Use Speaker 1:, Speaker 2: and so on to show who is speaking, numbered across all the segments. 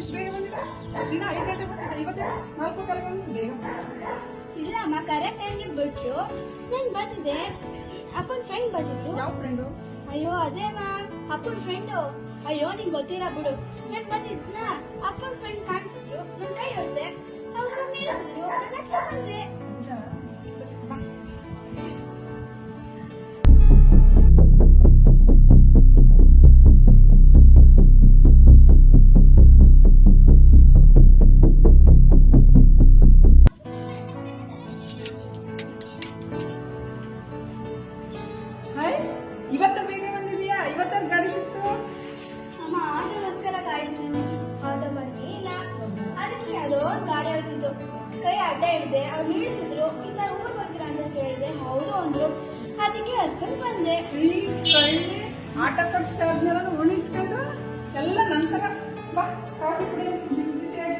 Speaker 1: ಇಷ್ಟು ಬೇಗ ಬಂದಿಲ್ಲ? ದಿನ 5 ಗಂಟೆ ಬರ್ತಿದ್ದೆ, ಇವತ್ತೇ 4 ಕಾಲ ಬಂದು ಬೇಗ.
Speaker 2: ಇಲ್ಲ ಅಮ್ಮ, ಕರೆಕ್ಟ್ ಟೈಮ್ಗೆ ಬಿಟ್ಟು ನಾನು ಬಂದಿದ್ದೆ. ಅಪ್ಪನ ಫ್ರೆಂಡ್ ಬಂದಿದ್ರು.
Speaker 1: ಯಾವ ಫ್ರೆಂಡು?
Speaker 2: ಅಯ್ಯೋ ಅದೇ ಮ್ಯಾಮ್, ಅಪ್ಪನ ಫ್ರೆಂಡು. ಅಯ್ಯೋ ನಿಂಗೆ ಗೊತ್ತಿಲ್ಲ ಬಿಡು. ನಾನು ಬಂದಿದ್ನ, ಅಪ್ಪನ ಫ್ರೆಂಡ್ ಕಾಣಿಸಿದ್ರು, ನನ್ನ ಕೈ ಹೊಡೆದೆ, ಅವ್ರು ನಿಲ್ಲಿಸಿದ್ರು, ನನ್ನ ಹತ್ರ ಬಂದೆ.
Speaker 1: ಇವತ್ತ ಬೇಗ ಬಂದಿದ್ಯಾ? ಇವತ್ತ ಗಾಡಿ ಸಿಕ್ತು?
Speaker 2: ಅಮ್ಮ ಆಟೋಗೋಸ್ಕರ ಕಾಯ್ದಿದ್ದೀನಿ. ಆಟೋ ಬರ್ಲಿಲ್ಲ. ಅದಕ್ಕೆ ಅದು ಗಾಡಿ ಹೇಳ್ತಿದ್ದು, ಕೈ ಅಡ್ಡ ಹಿಡಿದೆ, ಅವ್ರು ನಿಲ್ಲಿಸಿದ್ರು. ಈ ತರ ಊರು ಬರ್ತೀರಾ ಅಂತ ಕೇಳಿದೆ, ಹೌದು ಅಂದ್ರು. ಅದಕ್ಕೆ ಹತ್ಕೊಂಡು ಬಂದೆ.
Speaker 1: ಈ ಕಳ್ಳಿ ಆಟೋ ಖರ್ಚು ಚಾರ್ಜ್ನೆಲ್ಲ ಉಳಿಸ್ಕೊಂಡು ಎಲ್ಲ ನಂತರ ಬಾ ಕಾಫಿ ಕುಡಿ, ಬಿಸಿ ಬಿಸಿಯಾಗಿ.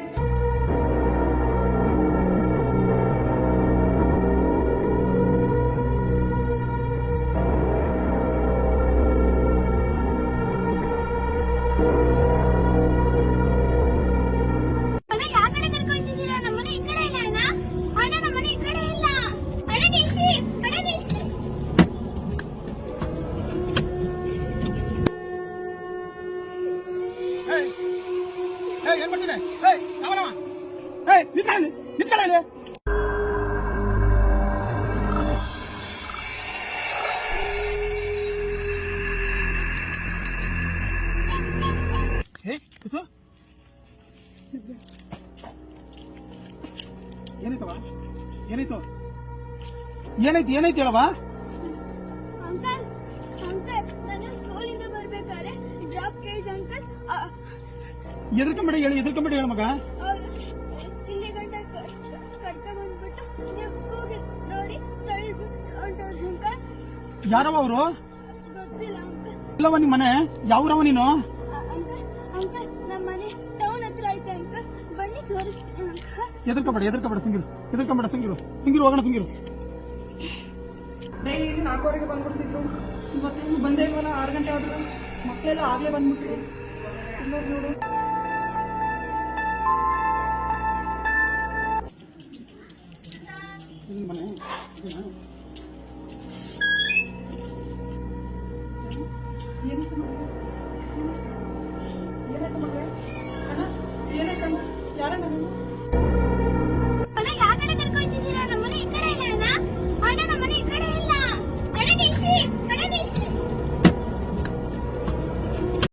Speaker 3: ಏನ್ ಮಾಡ್ತಿದ್ದೆ? ನಿಂತ್ಕೊಳ್ಳ ಇಲ್ಲಿ. ಏನಾಯ್ತವ? ಏನಾಯ್ತು? ಏನಾಯ್ತು? ಏನಾಯ್ತು ಹೇಳವ?
Speaker 2: ಅಂಕಲ್ ಅಂಕಲ್, ನಾನು ಸ್ಕೂಲಿಂದ ಬರ್ಬೇಕಾದ್ರೆ ಡ್ರಾಪ್ ಕೇಳಿದೆ ಅಂಕಲ್.
Speaker 3: ಎದ್ರಕೊಂಬೇಡಿ ಹೇಳಿ, ಎದ್ರಕೊಂಬೇಡಿ ಹೇಳ ಮಗ.
Speaker 2: ಇಲ್ಲಿ ಗಂಟೆ ಕರ್ಕೊಂಡ್ ಬಂದ್ಬಿಟ್ಟು ನೀವು ಕೂಗಿ ನೋಡಿ ತಳ್ಳಿಬಿಟ್ಟು ಅಂಕಲ್.
Speaker 3: ಯಾರವ ಅವರು?
Speaker 2: ಗೊತ್ತಿಲ್ಲ ಅಂಕಲ್.
Speaker 3: ಇಲ್ಲವ ನಿಮ್ಮ ಮನೆ? ಯಾವ್ರವ ನೀನು?
Speaker 2: ಅಂಕಲ್ ಅಂಕಲ್, ನಮ್ಮ ಮನೆ ಟೌನ್ ಹತ್ರ ಐತೆ ಅಂಕಲ್, ಬನ್ನಿ ತೋರಿಸ್ತೀನಿ ಅಂಕಲ್.
Speaker 3: ಎದ್ರಕೊಂಬೇಡ, ಎದ್ರಕೊಂಬೇಡ ಸಂಗಿರು, ಎದ್ರಕೊಂಬೇಡ ಸಂಗಿರು, ಸಂಗಿರು ಹೋಗೋಣ ಸಂಗಿರು.
Speaker 1: ಡೈಲಿ 4 ಬಂದ್ಬಿಡ್ತಿದ್ರು. ಇವತ್ತೇನು ಬಂದೇ ಇಲ್ವಲ್ಲ? 6 ಗಂಟೆ ಆದ್ರು ಮಕ್ಕಳೆಲ್ಲ ಆಗ್ಲೇ ಬಂದ್ಬಿಟ್ರು. ಇನ್ನೊಂದು ನೋಡು.
Speaker 3: ಮನೆ
Speaker 1: ಏನಾಯ್ತು ಮಗಳೇ? ಅಣ್ಣ ಏನಾಯ್ತಣ್ಣ? ಯಾರಣ್ಣ?